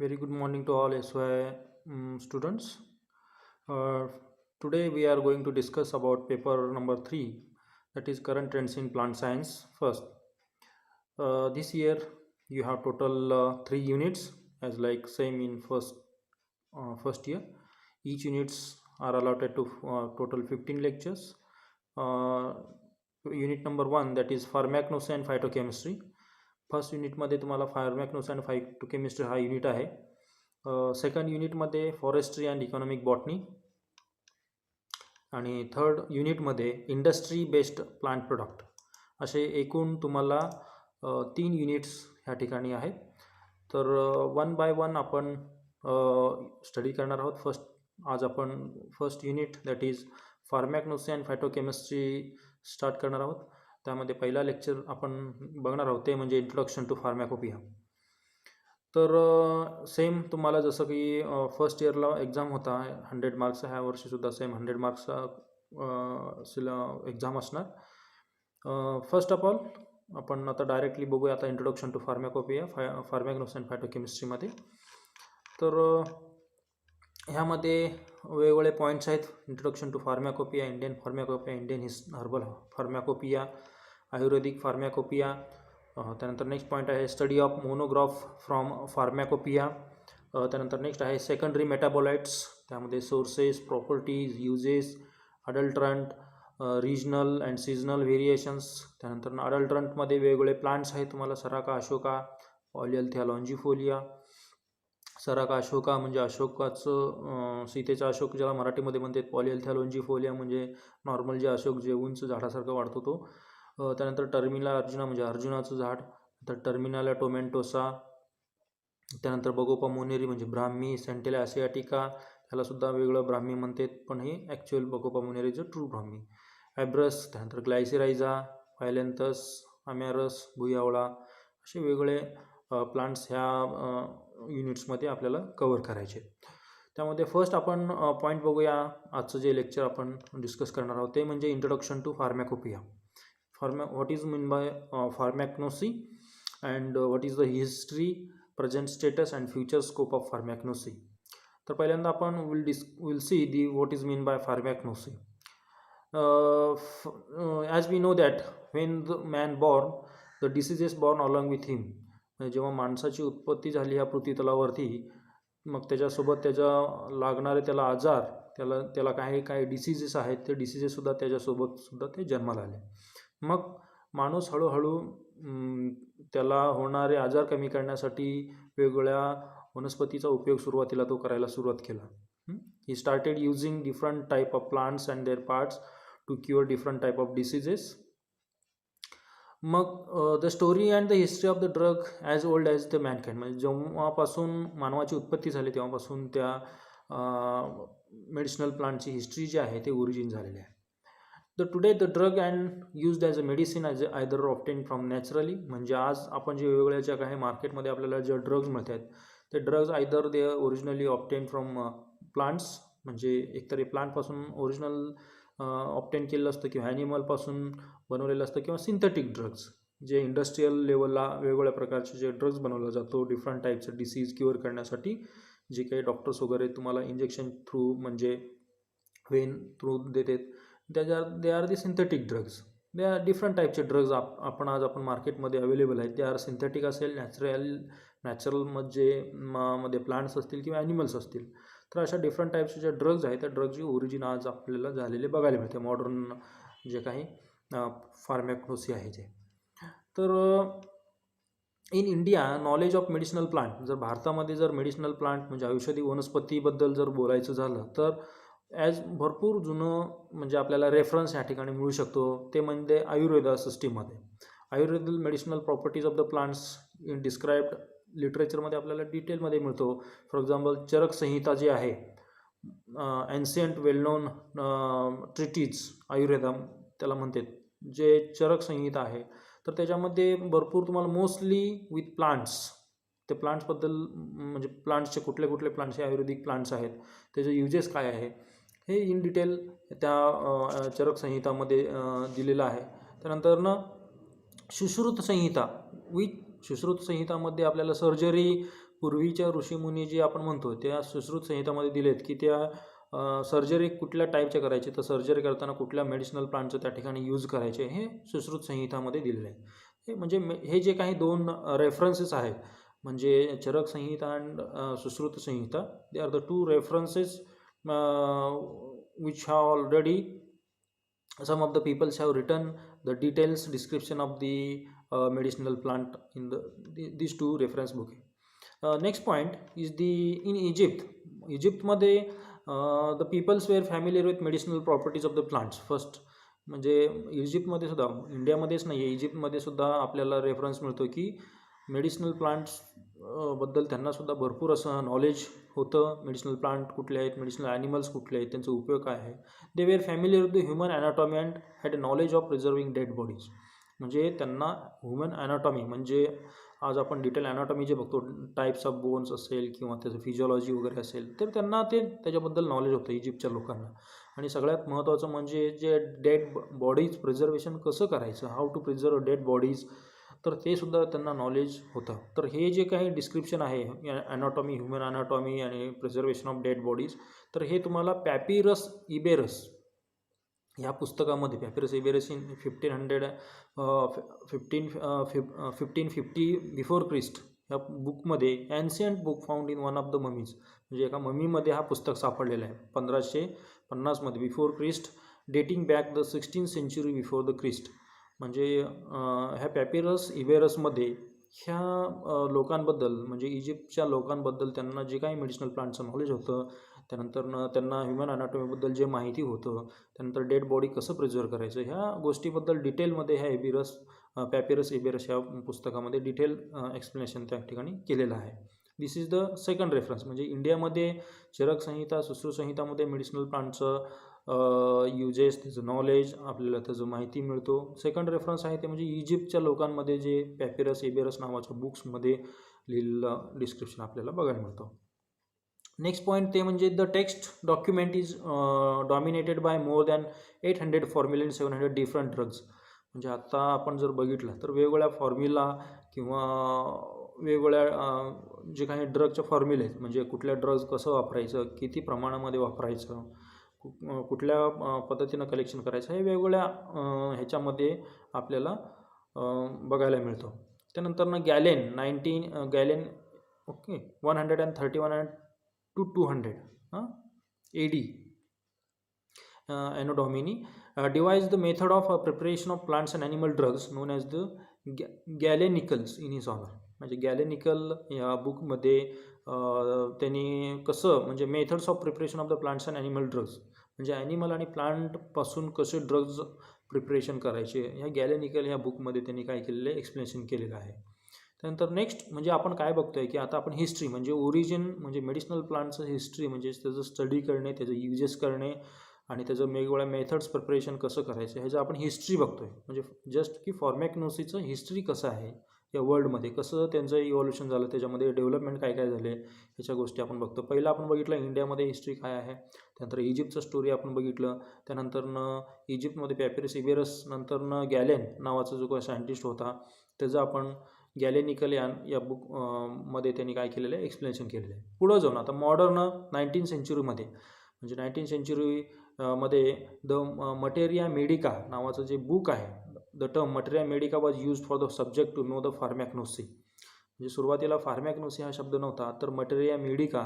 Very good morning to all SY students. Uh, Today we are going to discuss about paper number 3, that is current trends in plant science. First, this year you have total 3 units as like same in first year. Each units are allotted to total 15 lectures. Uh, Unit number 1, that is pharmacognosy and phytochemistry. First युनिटमध्ये तुम्हाला फार्मॅक्नोसी आणि फायटोकेमिस्ट्री हा unit आहे. Second युनिटमध्ये forestry and economic botany आणि third युनिटमध्ये industry based plant product असे एकूण तुम्हाला 3 युनिट्स ह्या ठिकाणी आहेत. तर वन बाय वन आपण स्टडी करणार आहोत. आज आपण first unit that is pharmacognosy and phytochemistry start करणार आहोत. त्यामध्ये पहिला लेक्चर आपण बघणार आहोत ते म्हणजे इंट्रोडक्शन टू फार्मॅकोपिया. तर सेम तुम्हाला जसं की फर्स्ट इयरला एक्झाम होता 100 मार्क्सचा, ह्या वर्षीसुद्धा सेम 100 मार्क्सचा एक्झाम असणार. फर्स्ट ऑफ ऑल आपण आता डायरेक्टली बघूया आता introduction to pharmacopoeia pharmacognosy and फायटोकेमिस्ट्रीमध्ये. तर ह्यामध्ये वेगवेगळे पॉईंट्स आहेत. Introduction to pharmacopoeia, Indian pharmacopoeia, Indian herbal pharmacopoeia, Ayurvedic pharmacopoeia. त्यानंतर नेक्स्ट पॉईंट आहे study of monograph from pharmacopoeia. त्यानंतर नेक्स्ट आहे सेकंडरी मेटाबोलाइट्स, त्यामध्ये sources, properties, uses, adulterant, regional and seasonal variations. त्यानंतर अडल्ट्रंटमध्ये वेगवेगळे प्लांट्स आहेत तुम्हाला सराका अशोका, पॉलिअल्थिया लॉन्जिफोलिया. सराका अशोका म्हणजे अशोकाचं सीतेचा अशोक ज्याला मराठीमध्ये म्हणतात. पॉलिअल्थिया लॉन्जिफोलिया म्हणजे नॉर्मल जे अशोक जे उंच झाडासारखं वाढतो तो. त्यानंतर टर्मिला अर्जुना म्हणजे अर्जुनाचं झाड. तर टर्मिनाला टोमेंटोसा. त्यानंतर बगोपा मोनेरी म्हणजे ब्राह्मी. सेंटेला आसियाटिका ह्यालासुद्धा वेगळं ब्राह्मी म्हणतात, पण हे ॲक्च्युअल बगोपा मोनेरीचं ट्रू ब्राह्मी. ॲब्रस, त्यानंतर ग्लायसिरायझा, फायलेंथस, अमॅरस, भुयावळा असे वेगवेगळे प्लांट्स ह्या युनिट्समध्ये आपल्याला कवर करायचे. त्यामध्ये फर्स्ट आपण पॉईंट बघूया. आजचं जे लेक्चर आपण डिस्कस करणार आहोत ते म्हणजे introduction to pharmacopoeia. What is mean by pharmacognosy and what is the history, present status and future scope of pharmacognosy. तर पहिल्यांदा आपण will see the what is mean by pharmacognosy. As we know that when the man born the diseases born along with him. जेव्हा माणसाची उत्पत्ती झाली ह्या पृथ्वीतलावरती, मग त्याच्यासोबत त्याच्या लागणारे त्याला आजार, त्याला काही डिसीजेस आहेत, ते डिसीजेससुद्धा त्याच्यासोबतसुद्धा ते जन्माला आले. मग माणूस हळूहळू त्याला होणारे आजार कमी करण्यासाठी वेगवेगळ्या वनस्पतीचा उपयोग सुरुवातीला तो करायला सुरुवात केला. He started using different type of plants and their parts to cure different type of diseases. मग the story and the history of the drug as old as the mankind. म्हणजे जेव्हापासून मानवाची उत्पत्ती झाली तेव्हापासून त्या मेडिसिनल प्लांटची हिस्ट्री जी आहे ते ओरिजिन झालेली आहे. The today the drug and used as a medicine as either obtain from naturally. म्हणजे आज आपण जे वेगवेगळ्या ज्या काही मार्केटमध्ये आपल्याला जे ड्रग्ज मिळत आहेत ते drugs either they originally obtain from plants, म्हणजे एकतर हे प्लांटपासून ओरिजिनल ऑप्टेन केलेलं असतं किंवा ॲनिमलपासून बनवलेलं असतं, किंवा सिंथेटिक ड्रग्ज जे इंडस्ट्रीयल लेवलला वेगवेगळ्या प्रकारचे जे ड्रग्ज बनवलं जातो डिफरंट टाईपचं डिसीज क्युअर करण्यासाठी, जे काही डॉक्टर्स वगैरे तुम्हाला इंजेक्शन थ्रू म्हणजे वेन थ्रू देतात, they are the synthetic drugs. They are different टाईपचे ड्रग्ज आपण मार्केटमध्ये अवेलेबल आहेत. ते आर सिंथेटिक असेल, नॅचरल मध्ये प्लांट्स असतील किंवा ॲनिमल्स असतील. तर अशा डिफरंट टाईपचे जे ड्रग्ज आहेत त्या ड्रग्जची ओरिजिन आज आपल्याला झालेले बघायला मिळते मॉडर्न जे काही फार्मॅक्नोसी आहे ते. तर in India knowledge of medicinal plant, जर भारतामध्ये जर मेडिसिनल प्लांट म्हणजे औषधी वनस्पतीबद्दल जर बोलायचं झालं तर भरपूर जुनं म्हणजे आपल्याला रेफरन्स या ठिकाणी मिळू शकतो. ते म्हणजे आयुर्वेदा सिस्टीममध्ये Ayurvedal medicinal properties of the plants in described लिटरेचरमध्ये आपल्याला डिटेलमध्ये मिळतो. फॉर एक्झाम्पल चरक संहिता जी आहे, ancient well known treatise Ayurveda त्याला म्हणतात, जे चरक संहिता आहे, तर त्याच्यामध्ये भरपूर तुम्हाला मोस्टली विथ प्लांट्स, ते प्लांट्सबद्दल म्हणजे प्लांट्सचे कुठले प्लांट्स हे आयुर्वेदिक प्लांट्स आहेत, त्याचे युजेस काय आहे हे इन डिटेल त्या चरक संहितामध्ये दिलेलं आहे. त्यानंतर सुश्रुत संहिता, विथ सुश्रुत संहितामध्ये आपल्याला सर्जरी पूर्वीच्या ऋषीमुनी जे आपण म्हणतो त्या सुश्रुत संहितामध्ये दिलेत की त्या सर्जरी कुठल्या टाईपच्या करायचे, तर सर्जरी करताना कुठल्या मेडिसिनल प्लांटचं त्या ठिकाणी यूज करायचे हे सुश्रुत संहितामध्ये दिलेलं आहे. हे म्हणजे हे जे काही 2 रेफरन्सेस आहेत म्हणजे चरक संहिता अँड सुश्रुत संहिता, they are the 2 references which have already some of the peoples have written the details description of the medicinal plant in these 2 reference book. Next point is in Egypt मध्ये the peoples were familiar with medicinal properties of the plants first. म्हणजे इजिप्तमध्ये सुद्धा, इंडियामध्येच नाही आहे, इजिप्तमध्ये सुद्धा आपल्याला reference मिळतो की मेडिसिनल प्लांट्स बद्दल त्यांना सुद्धा भरपूर असं नॉलेज होतं. मेडिसिनल प्लांट कुठले आहेत, मेडिसिनल ॲनिमल्स कुठले आहेत, त्यांचा उपयोग काय आहे. They were familiar with the human anatomy and had a knowledge of preserving dead bodies. म्हणजे त्यांना ह्युमन ॲनाटॉमी म्हणजे आज आपण डिटेल ॲनाटॉमी जे बघतो, टाईप्स ऑफ बोन्स असेल किंवा त्याचं फिजिओलॉजी वगैरे असेल, तर त्यांना त्याच्याबद्दल नॉलेज होतं इजिप्तच्या लोकांना. आणि सगळ्यात महत्त्वाचं म्हणजे जे डेड बॉडीज प्रिझर्वेशन कसं करायचं, how to preserve dead bodies, तर ते सुद्धा त्यांना नॉलेज होतं. तर हे जे काही डिस्क्रिप्शन आहे ॲनाटॉमी, ह्युमन ॲनाटॉमी आणि प्रिझर्वेशन ऑफ डेड बॉडीज, तर हे तुम्हाला पॅपिरस इबेरस ह्या पुस्तकामध्ये, papyrus Ebers in 1550 before Christ ह्या बुकमध्ये, ancient book found in one of the mummies, म्हणजे एका ममीमध्ये हा पुस्तक सापडलेलं आहे 1550 before Christ, dating back the 16th century before the Christ. म्हणजे ह्या पॅपिरस इबेरसमध्ये ह्या लोकांबद्दल म्हणजे इजिप्तच्या लोकांबद्दल त्यांना जे काही मेडिसिनल प्लांटचं नॉलेज होतं, त्यानंतर त्यांना ह्युमन ॲनाटॉमीबद्दल जे माहिती होतं, त्यानंतर डेड बॉडी कसं प्रिझर्व करायचं, ह्या गोष्टीबद्दल डिटेलमध्ये ह्या पॅपिरस इबेरस ह्या पुस्तकामध्ये डिटेल एक्सप्लेनेशन त्या ठिकाणी केलेलं आहे. दिस इज द सेकंड रेफरन्स. म्हणजे इंडियामध्ये चरक संहिता, सुश्रुत संहितामध्ये मेडिसिनल प्लांटचं युजेस, त्याचं नॉलेज आपल्याला त्याचं माहिती मिळतो. सेकंड रेफरन्स आहे ते म्हणजे इजिप्तच्या लोकांमध्ये जे पॅपिरस इबेरस नावाच्या बुक्समध्ये लिहिलेलं डिस्क्रिप्शन आपल्याला बघायला मिळतं. नेक्स्ट पॉईंट ते म्हणजे the text document is dominated by more than 800 formula and 700 different drugs. म्हणजे आता आपण जर बघितलं तर वेगवेगळ्या फॉर्म्युला किंवा वेगवेगळ्या जे काही ड्रगच्या फॉर्म्युले आहेत, म्हणजे कुठल्या ड्रग्ज कसं वापरायचं, किती प्रमाणामध्ये वापरायचं, कुठल्या पद्धतीनं कलेक्शन करायचं, हे वेगवेगळ्या ह्याच्यामध्ये आपल्याला बघायला मिळतं. त्यानंतर गॅलेन 131 to 200 AD Anno Domini devised the method of preparation of plants and animal drugs known as the Galenicals in his honor. म्हणजे गॅलेनिकल या बुकमध्ये त्यांनी कसं म्हणजे methods of preparation of the plants and animal drugs, म्हणजे ॲनिमल आणि प्लांटपासून कसे drugs preparation करायचे, ह्या गॅलेनिकल ह्या बुकमध्ये त्यांनी काय केलेलं आहे, एक्सप्लेनेशन केलेलं आहे. त्यानंतर नेक्स्ट म्हणजे आपण काय बघतोय की आता आपण हिस्ट्री म्हणजे ओरिजिन म्हणजे मेडिसिनल प्लांटचं हिस्ट्री म्हणजे त्याचं स्टडी करणे, त्याचं युजेस करणे आणि त्याचं वेगवेगळ्या मेथड्स प्रिपरेशन कसं करायचं ह्याचं आपण हिस्ट्री बघतोय. म्हणजे जस्ट की फॉर्मॅक्नोसीचं हिस्ट्री कसं आहे या वर्ल्डमध्ये, कसं त्यांचं इव्हॉल्युशन झालं, त्याच्यामध्ये डेव्हलपमेंट काय काय झाले ह्याच्या गोष्टी आपण बघतो. पहिलं आपण बघितलं इंडियामध्ये हिस्ट्री काय आहे, त्यानंतर इजिप्तचं स्टोरी आपण बघितलं, त्यानंतरनं इजिप्तमध्ये पॅपिरस इबेरस, नंतरनं गॅलेन नावाचा जो काही सायंटिस्ट होता त्याचं आपण गॅलेनिकल या बुक मध्ये त्यांनी काय केलेलं आहे, एक्सप्लेनेशन केलेलं आहे. पुढं जाऊन आता मॉडर्न 19th centuryमध्ये म्हणजे 19th century मध्ये द मटेरिया मेडिका नावाचं जे बुक आहे, the term materia medica was use for the subject to know the pharmacognosy. म्हणजे सुरुवातीला फार्मॅक्नोसी हा शब्द नव्हता, तर मटेरिया मेडिका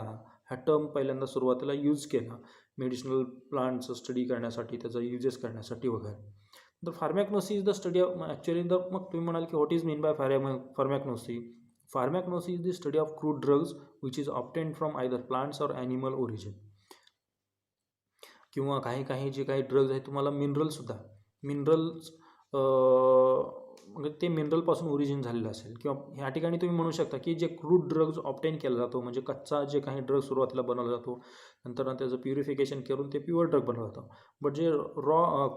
हा टर्म पहिल्यांदा सुरुवातीला यूज केला मेडिसिनल प्लांटचं स्टडी करण्यासाठी, त्याचा युजेस करण्यासाठी वगैरे. तर pharmacognosy is the study of actually मग तुम्ही म्हणाल की what is mean by pharmacognosy. Pharmacognosy is the study of crude drugs which is obtained from either plants or animal origin. किंवा काही जे काही ड्रग्ज आहेत तुम्हाला मिनरल्स म्हणजे ते मिनरलपासून ओरिजिन झालेलं असेल, किंवा ह्या ठिकाणी तुम्ही म्हणू शकता की जे क्रूड ड्रग्ज ऑब्टेन केला जातो म्हणजे कच्चा जे काही ड्रग सुरुवातीला बनवला जातो, नंतर त्याचं प्युरिफिकेशन करून ते प्युअर ड्रग बनवलं जातं. बट जे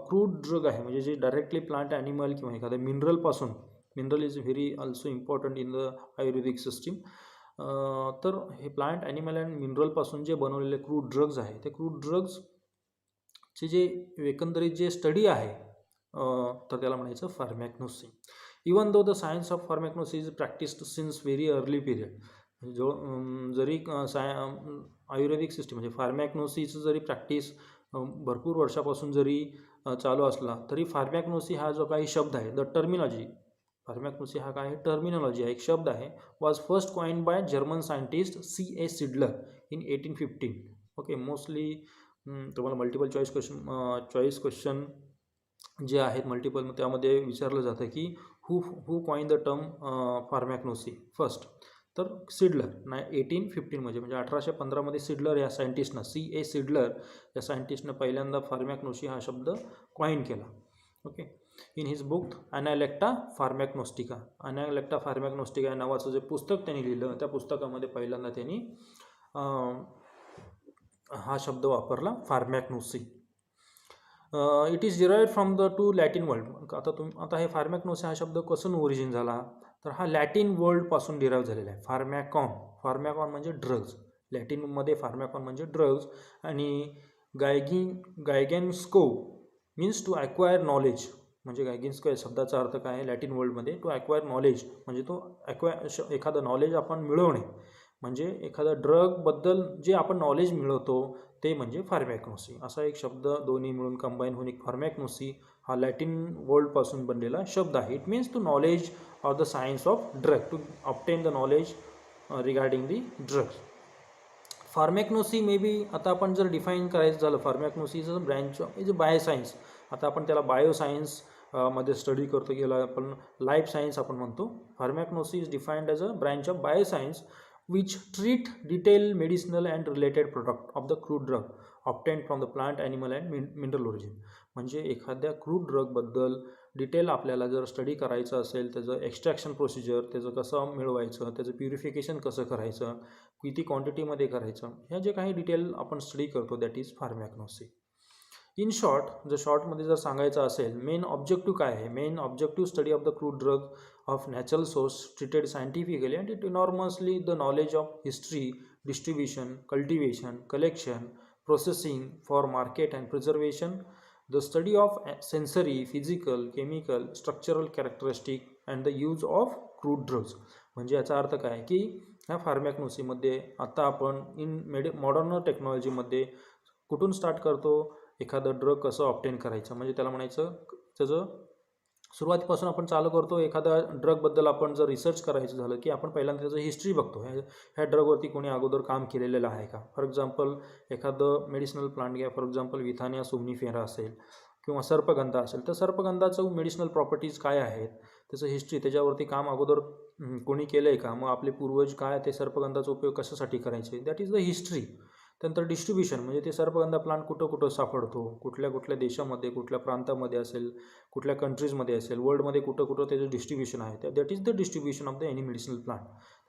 क्रूड ड्रग आहे म्हणजे जे डायरेक्टली प्लांट ॲनिमल किंवा एखाद्या मिनरलपासून, mineral is very also important in the Ayurvedic system. तर हे प्लांट ॲनिमल अँड मिनरलपासून जे बनवलेले क्रूड ड्रग्ज आहे, ते क्रूड ड्रग्जचे जे एकंदरीत जे स्टडी आहे तर त्याला म्हणायचं pharmacognosy. Even though the science of pharmacognosy is practised since very early period. जरी आयुर्वेदिक सिस्टम म्हणजे फार्मॅक्नोसीचं जरी प्रॅक्टिस भरपूर वर्षापासून जरी चालू असला तरी फार्मॅक्नोसी हा जो काही शब्द आहे, द टर्मिनॉलॉजी, फार्मॅक्नोसी हा काय टर्मिनॉलॉजी आहे, एक शब्द आहे, was first coined by German scientist C.A. Seydler in 1815. Okay, mostly तुम्हाला मल्टिपल चॉईस क्वेश्चन जे आहेत मल्टिपल, त्यामध्ये विचारलं जातं की who coin the term pharmacognosy first. तर सिडलर 1815 म्हणजे 1815मध्ये सिडलर या सायंटिस्टनं, C.A. सिडलर या सायंटिस्टनं पहिल्यांदा फार्मॅक्नोसी हा शब्द कॉइन केला. Okay, in his book Analecta Pharmacognostica. Analecta Pharmacognostica या नावाचं जे पुस्तक त्यांनी लिहिलं, त्या पुस्तकामध्ये पहिल्यांदा त्यांनी हा शब्द वापरला, pharmacognosy. It is derived from the two Latin world. आता हे फार्मॅक्नोसी हा शब्द कसं ओरिजिन झाला, तर हा लॅटिन वर्ल्डपासून डिराईव्ह झालेला आहे. फार्मॅकॉन म्हणजे ड्रग्ज, लॅटिनमध्ये फार्मॅकॉन म्हणजे ड्रग्ज, आणि गायगेन्स्को मीन्स टू ॲक्वायर नॉलेज. म्हणजे गायगेन्स्को या शब्दाचा अर्थ काय आहे लॅटिन वर्ल्डमध्ये, टू ॲक्वायर नॉलेज म्हणजे तो एखादं नॉलेज आपण मिळवणे, म्हणजे एखादा ड्रगबद्दल जे आपण नॉलेज मिळवतो ते म्हणजे फार्मॅक्नोसी. असा एक शब्द दोन्ही मिळून कंबाईन होऊन एक फार्मॅक्नोसी हा लॅटिन वर्ल्डपासून बनलेला शब्द आहे. It means to knowledge of the science of drug, to obtain the knowledge regarding the drugs. Pharmacognosy may be आता आपण जर डिफाईन करायचं झालं, pharmacognosy is a branch of is a bioscience. आता आपण त्याला बायोसायन्स मध्ये स्टडी करतो, गेला आपण लाईफ सायन्स आपण म्हणतो. Pharmacognosy is defined as a branch of bioscience which treat detailed medicinal and related product of the crude drug obtained from the plant, animal and mineral origin. म्हणजे एखाद्या crude ड्रगबद्दल detail आपल्याला जर study करायचं असेल, त्याचं extraction procedure, त्याचं कसं मिळवायचं, त्याचं प्युरिफिकेशन कसं करायचं, किती क्वांटिटीमध्ये करायचं, ह्या जे काही डिटेल आपण स्टडी करतो दॅट इज फार्मॅक्नोसी. इन शॉर्ट, जर शॉर्टमध्ये जर सांगायचं असेल, मेन ऑब्जेक्टिव्ह काय आहे, main objective study of the crude drug of natural source treated scientifically, and it enormously the knowledge of history, distribution, cultivation, collection, processing for market and preservation, the study of sensory, physical, chemical, structural characteristic and the use of crude drugs. म्हणजे याचा अर्थ काय की ह्या फार्मॅक्नोसीमध्ये आता आपण modern टेक्नॉलॉजीमध्ये कुठून स्टार्ट करतो, एखादं ड्रग कसं ऑब्टेन करायचं, म्हणजे त्याला म्हणायचं त्याचं सुरुवातीपासून आपण चालू करतो. एखाद्या ड्रगबद्दल आपण जर रिसर्च करायचं झालं की आपण पहिल्यांदा त्याचं हिस्ट्री बघतो, ह्या ड्रगवरती कोणी अगोदर काम केलेलं आहे का. फॉर एक्झाम्पल एखादं मेडिसिनल प्लांट घ्या, फॉर एक्झाम्पल विथानिया सोमनिफेरा असेल किंवा सर्पगंधा असेल, तर सर्पगंधाचं मेडिसिनल प्रॉपर्टीज काय आहेत, त्याचं हिस्ट्री, त्याच्यावरती काम अगोदर कोणी केलं आहे का, मग आपले पूर्वज काय ते सर्पगंधाचा उपयोग कशासाठी करायचे, दॅट इज द हिस्ट्री. त्यानंतर डिस्ट्रीब्युशन म्हणजे ते सर्पगंधा प्लांट कुठं कुठं सापडतो, कुठल्या कुठल्या देशामध्ये, कुठल्या प्रांतामध्ये असेल, कुठल्या कंट्रीजमध्ये असेल, वर्ल्डमध्ये कुठं कुठं त्याचं डिस्ट्रीब्युशन आहे, that is the distribution of the any medicinal plant.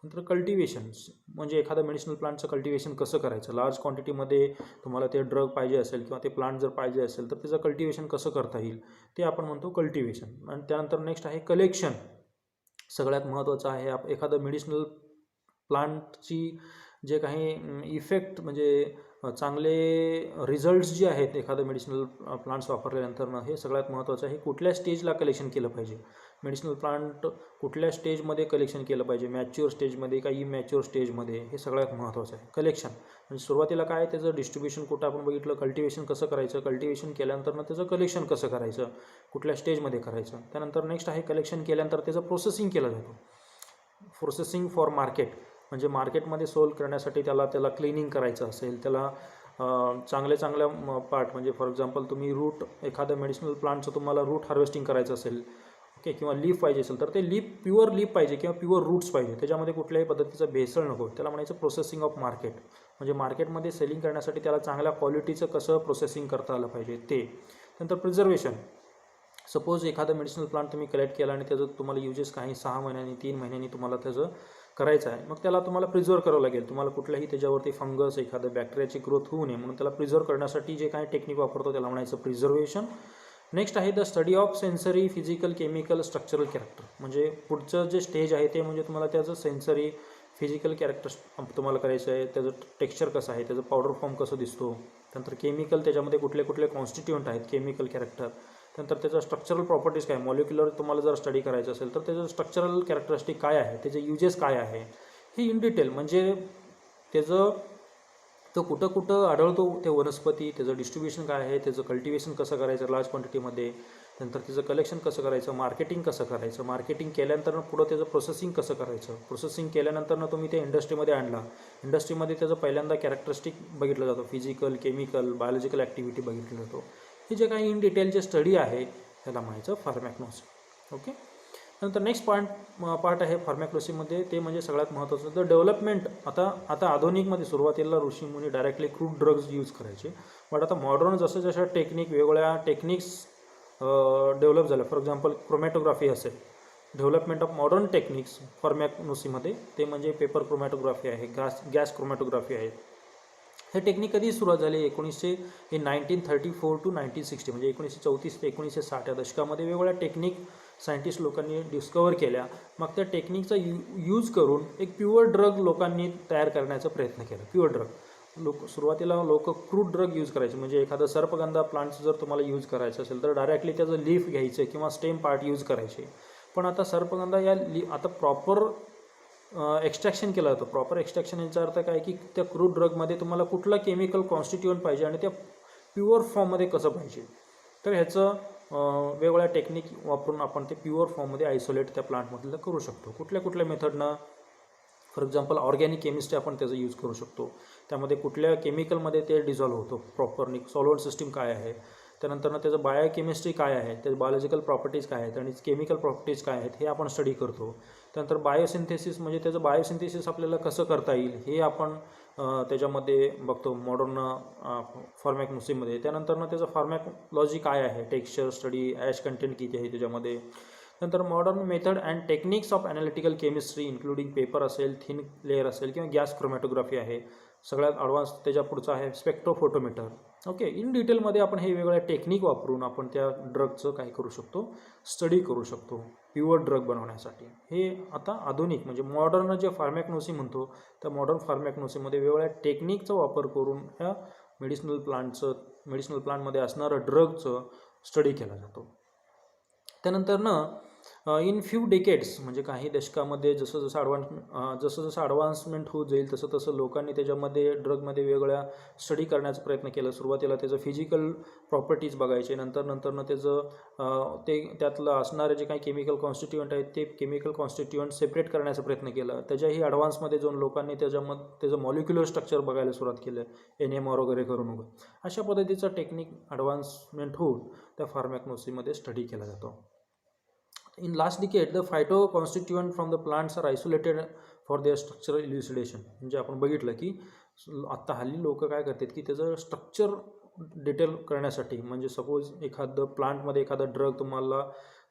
नंतर कल्टिवेशन्स म्हणजे एखादं मेडिसिनल प्लांटचं कल्टिवेशन कसं करायचं, लार्ज क्वांटिटीमध्ये तुम्हाला ते ड्रग पाहिजे असेल किंवा ते प्लांट जर पाहिजे असेल तर त्याचं कल्टिवेशन कसं करता येईल ते आपण म्हणतो कल्टिवेशन. आणि त्यानंतर नेक्स्ट आहे कलेक्शन. सगळ्यात महत्त्वाचं आहे एखादं मेडिसिनल प्लांटची जे काही इफेक्ट म्हणजे चांगले रिझल्ट्स जे आहेत एखादं मेडिसिनल प्लांट्स वापरल्यानंतर हे सगळ्यात महत्त्वाचं आहे. कुठल्या स्टेजला कलेक्शन केलं पाहिजे, मेडिसिनल प्लांट कुठल्या स्टेजमध्ये कलेक्शन केलं पाहिजे, मॅच्युअर स्टेजमध्ये का इमॅच्युअर स्टेजमध्ये, हे सगळ्यात महत्त्वाचं आहे. कलेक्शन म्हणजे सुरुवातीला काय त्याचं डिस्ट्रीब्युशन कुठं आपण बघितलं, कल्टिवेशन कसं करायचं, कल्टिवेशन केल्यानंतर त्याचं कलेक्शन कसं करायचं, कुठल्या स्टेजमध्ये करायचं. त्यानंतर नेक्स्ट आहे कलेक्शन केल्यानंतर त्याचं प्रोसेसिंग केलं जातं, प्रोसेसिंग फॉर मार्केट म्हणजे मार्केटमध्ये सोल्ड करण्यासाठी त्याला क्लिनिंग करायचं असेल, त्याला चांगल्या पार्ट म्हणजे फॉर एक्झाम्पल तुम्ही रूट एखाद्या मेडिसिनल प्लांटचं तुम्हाला रूट हार्वेस्टिंग करायचं असेल, ओके, किंवा लीफ पाहिजे असेल तर ते प्युअर लीफ पाहिजे किंवा प्युअर रूट्स पाहिजे, त्याच्यामध्ये कुठल्याही पद्धतीचं भेसळ नको, त्याला म्हणायचं प्रोसेसिंग ऑफ मार्केट. म्हणजे मार्केटमध्ये सेलिंग करण्यासाठी त्याला चांगल्या क्वालिटीचं कसं प्रोसेसिंग करता आलं पाहिजे ते. नंतर प्रिझर्वेशन. सपोज एखादं मेडिसिनल प्लांट तुम्ही कलेक्ट केला आणि त्याचं तुम्हाला युजेस काही 6 महिन्यांनी 3 महिन्यांनी तुम्हाला त्याचं करायचं आहे, मग त्याला तुम्हाला प्रिझर्व करावं लागेल. तुम्हाला कुठल्याही त्याच्यावरती फंगस एखादं बॅक्टेरियाची ग्रोथ होऊ नये म्हणून त्याला प्रिझर्व करण्यासाठी जे काही टेक्निक वापरतो त्याला म्हणायचं प्रिझर्वेशन. नेक्स्ट आहे the study of sensory, physical, chemical, structural character. म्हणजे पुढचं जे स्टेज आहे ते म्हणजे तुम्हाला त्याचं सेन्सरी, फिजिकल कॅरेक्टर तुम्हाला करायचं आहे, त्याचं टेक्स्चर कसं आहे, त्याचं पावडर फॉर्म कसं दिसतो. त्यानंतर केमिकल, त्याच्यामध्ये कुठले कुठले कॉन्स्टिट्यूएंट आहेत केमिकल कॅरेक्टर. त्यानंतर त्याचं स्ट्रक्चरल प्रॉपर्टीज काय, मॉलिक्युलर तुम्हाला जर स्टडी करायचं असेल तर त्याचं स्ट्रक्चरल कॅरेक्टरिस्टिक काय आहे, त्याचे युजेस काय आहे, हे इन डिटेल म्हणजे त्याचं तो कुठं कुठं आढळतो ते वनस्पती, त्याचं डिस्ट्रीब्युशन काय आहे, त्याचं कल्टिवेशन कसं करायचं लार्ज क्वांटिटीमध्ये, नंतर त्याचं कलेक्शन कसं करायचं, मार्केटिंग कसं करायचं, मार्केटिंग केल्यानंतर पुढं त्याचं प्रोसेसिंग कसं करायचं, प्रोसेसिंग केल्यानंतर तुम्ही ते इंडस्ट्रीमध्ये आणला, इंडस्ट्रीमध्ये त्याचं पहिल्यांदा कॅरेक्टरिस्टिक बघितलं जातं, फिजिकल, केमिकल, बायोलॉजिकल ॲक्टिव्हिटी बघितलं जातो. हे जे काही इन डिटेलचे स्टडी आहे त्याला म्हणायचं फार्मॅकॉनॉसी. ओके. नंतर नेक्स्ट पार्ट आहे फार्मॅकॉनॉसीमध्ये, ते म्हणजे सगळ्यात महत्त्वाचं तर डेव्हलपमेंट. आता आधुनिकमध्ये सुरुवातीला ऋषीमुनी डायरेक्टली क्रूड ड्रग्ज यूज करायचे, बट आता मॉडर्न जसं जसं वेगवेगळ्या टेक्निक्स डेव्हलप झाल्या. फॉर एक्झाम्पल क्रोमॅटोग्राफी असेल, डेव्हलपमेंट ऑफ मॉडर्न टेक्निक्स फार्मॅकॉनॉसीमध्ये, ते म्हणजे पेपर क्रोमॅटोग्राफी आहे, गॅस क्रोमॅटोग्राफी आहे. हे टेक्निक कधी सुरुवात झाली? 1934 टू 1960 म्हणजे 1934 ते 1960 या दशकामध्ये वेगवेगळ्या टेक्निक सायंटिस्ट लोकांनी डिस्कवर केल्या. मग त्या टेक्निकचा यूज करून एक प्युअर ड्रग लोकांनी तयार करण्याचा प्रयत्न केला. प्युअर ड्रग सुरुवातीला लोक क्रूड ड्रग यूज करायचे, म्हणजे एखादा सर्पगंधा प्लांट जर तुम्हाला यूज करायचं असेल तर डायरेक्टली त्याचं लीफ घ्यायचं किंवा स्टेम पार्ट यूज करायचे. पण आता सर्पगंधा आता प्रॉपर एक्स्ट्रॅक्शन केलं जातं. प्रॉपर एक्स्ट्रॅक्शन याचा अर्थ काय की त्या क्रूड ड्रगमध्ये तुम्हाला कुठला केमिकल कॉन्स्टिट्युएंट पाहिजे आणि त्या प्युअर फॉर्ममध्ये कसं पाहिजे, तर ह्याचं वेगवेगळ्या टेक्निक वापरून आपण ते प्युअर फॉर्ममध्ये आयसोलेट त्या प्लांटमधलं करू शकतो. कुठल्या मेथडनं? फॉर एक्झाम्पल ऑर्गॅनिक केमिस्ट्री आपण त्याचा यूज करू शकतो. त्यामध्ये कुठल्या केमिकलमध्ये ते डिझॉल्व्ह होतो प्रॉपरली, सॉल्व्हंट सिस्टीम काय आहे, त्यानंतर त्याचं बायोकेमिस्ट्री काय आहे, त्याचे बायोलॉजिकल प्रॉपर्टीज काय आहेत आणि केमिकल प्रॉपर्टीज काय आहेत हे आपण स्टडी करतो. त्यानंतर बायोसिंथेसिस म्हणजे त्याचं बायोसिंथेसिस आपल्याला कसं करता येईल हे आपण त्याच्यामध्ये बघतो मॉडर्न फार्मॅकॉनॉसीमध्ये. त्यानंतर त्याचं फार्मॅकॉलॉजी काय आहे, टेक्स्चर स्टडी, ॲश कंटेंट किती आहे त्याच्यामध्ये. नंतर modern method and techniques of analytical chemistry including paper असेल, थिन लेअर असेल किंवा गॅस क्रोमॅटोग्राफी आहे. सगळ्यात ॲडव्हान्स त्याच्या पुढचं आहे स्पेक्ट्रोफोटोमीटर. ओके. इन डिटेलमध्ये आपण हे वेगवेगळ्या टेक्निक वापरून आपण त्या ड्रगचं काय करू शकतो, स्टडी करू शकतो प्युअर ड्रग बनवण्यासाठी. हे आता आधुनिक म्हणजे मॉडर्न जे फार्मॅकॉनॉसी म्हणतो त्या मॉडर्न फार्मॅकॉनॉसीमध्ये वेगवेगळ्या टेक्निकचा वापर करून ह्या मेडिसिनल प्लांटमध्ये असणारं ड्रगचं स्टडी केला जातो. त्यानंतर इन फ्यू डेकेड्स म्हणजे काही दशकामध्ये जसं जसं ॲडव्हान्समेंट होत जाईल तसं तसं लोकांनी त्याच्यामध्ये ड्रगमध्ये वेगवेगळ्या स्टडी करण्याचा प्रयत्न केला. सुरुवातीला त्याचं फिजिकल प्रॉपर्टीज बघायचे, नंतर त्याचं त्यातलं असणारे जे काही केमिकल कॉन्स्टिट्युएंट आहेत ते केमिकल कॉन्स्टिट्युएंट सेपरेट करण्याचा प्रयत्न केला. त्याच्याही ॲडव्हान्समध्ये जाऊन लोकांनी त्याचं मॉलिक्युलर स्ट्रक्चर बघायला सुरुवात केलं, NMR वगैरे करून. अशा पद्धतीचं टेक्निक ॲडव्हान्समेंट होऊन त्या फार्मॅकॉनॉसीमध्ये स्टडी केला जातो. In last decade, the phytoconstituent from the plants are isolated for their structural elucidation. म्हणजे आपण बघितलं की आत्ता हल्ली लोक काय करतात की त्याचं स्ट्रक्चर डिटेल करण्यासाठी, म्हणजे सपोज एखादं प्लांटमध्ये एखादं ड्रग तुम्हाला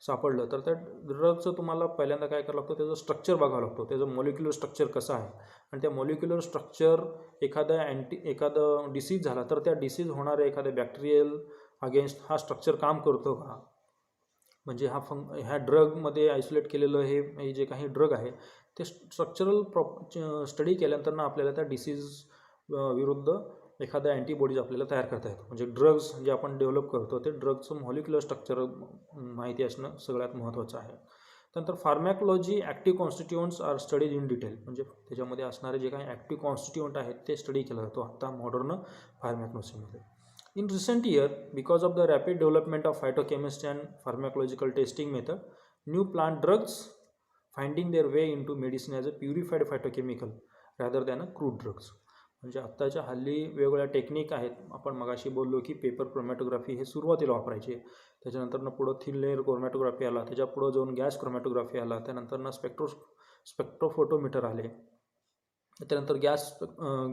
सापडलं तर त्या ड्रगचं तुम्हाला पहिल्यांदा काय करावं लागतं, त्याचं स्ट्रक्चर बघावं लागतं, त्याचं मॉलिक्युलर स्ट्रक्चर कसं आहे. आणि त्या मॉलिक्युलर स्ट्रक्चर एखादं डिसीज झाला तर त्या डिसीज होणाऱ्या एखाद्या बॅक्टेरियल अगेन्स्ट हा स्ट्रक्चर काम करतो का, म्हणजे ह्या ड्रगमध्ये आयसोलेट केलेलं हे जे काही ड्रग आहे ते स्ट्रक्चरल स्टडी केल्यानंतर आपल्याला त्या डिसीज विरुद्ध एखाद्या अँटीबॉडीज आपल्याला तयार करता येतो. म्हणजे ड्रग्स जे आपण डेव्हलप करतो ते ड्रगचं मॉलिक्युलर स्ट्रक्चर माहिती असणं सगळ्यात महत्त्वाचं आहे. त्यानंतर pharmacology active constituents are studies in detail, म्हणजे त्याच्यामध्ये असणारे जे काही ॲक्टिव्ह कॉन्स्टिट्युएंट आहेत ते स्टडी केला जातो आता modern फार्मॅकॉनॉसीमध्ये. In recent year, because of the rapid development of phytochemistry and pharmacological testing method, new plant drugs finding their way into medicine as a purified phytochemical rather than a crude drugs. म्हणजे आत्ताच्या हल्ली वेगवेगळ्या technique आहेत. आपण मगाशी बोललो की paper chromatography हे सुरुवातीला वापरायचे, त्याच्यानंतर पुढं थिन लेअर क्रोमॅटोग्राफी आला, त्याच्या पुढं जाऊन गॅस क्रोमॅटोग्राफी आला, त्यानंतर स्पेक्ट्रोफोटोमीटर आले, त्यानंतर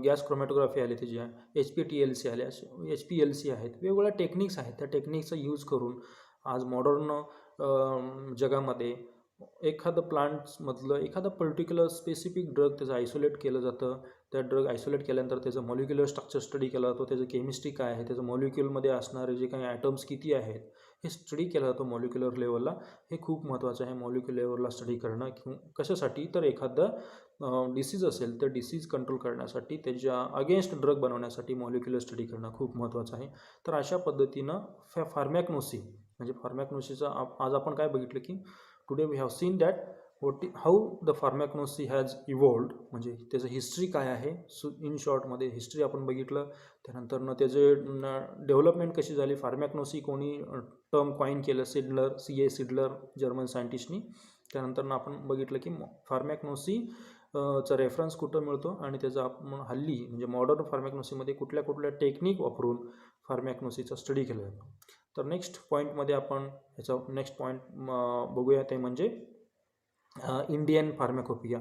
गॅस क्रोमॅटोग्राफी आली, त्याची HPLC आले, HPLC आहेत. वेगवेगळ्या टेक्निक्स आहेत. त्या टेक्निक्सचा यूज करून आज मॉडर्न जगामध्ये एखादं प्लांट्समधलं एखादं पर्टिक्युलर स्पेसिफिक ड्रग त्याचं आयसोलेट केलं जातं. त्या ड्रग आयसोलेट केल्यानंतर त्याचं मॉलिक्युलर स्ट्रक्चर स्टडी केला जातो, त्याचं केमिस्ट्री काय आहे, त्याचं मॉलिक्युलमध्ये असणारे जे काही ॲटम्स किती आहेत हे स्टडी केला जातो मॉलिक्युलर लेवलला. हे खूप महत्त्वाचं आहे मॉलिक्युलर लेवलला स्टडी करणं. कशासाठी? तर एखादं डिसीज असेल तर डिसीज कंट्रोल करण्यासाठी, त्याच्या अगेन्स्ट ड्रग बनवण्यासाठी मॉलिक्युलर स्टडी करणं खूप महत्त्वाचं आहे. तर अशा पद्धतीनं फार्मॅकॉनॉसी म्हणजे फार्मॅकॉनॉसीचं आज आपण काय बघितलं की today we have seen that how the pharmacognosy has evolved, म्हणजे त्याचं हिस्ट्री काय आहे. इन शॉर्टमध्ये हिस्ट्री आपण बघितलं. त्यानंतरनं त्याचे डेव्हलपमेंट कशी झाली, फार्मॅकॉनॉसी कोणी टर्म कॉइन केलं, C.A. सिडलर जर्मन सायंटिस्टनी. त्यानंतर आपण बघितलं की फार्मॅकॉनॉसी चा रेफरन्स कुठं मिळतो आणि त्याचा आपण हल्ली म्हणजे मॉडर्न फार्मॅकॉनॉसीमध्ये कुठल्या कुठल्या टेक्निक वापरून फार्मॅकॉनॉसीचा स्टडी केला जातो. तर नेक्स्ट पॉईंटमध्ये आपण ह्याचा नेक्स्ट पॉईंट बघूया, ते म्हणजे इंडियन फार्मॅकोपिया.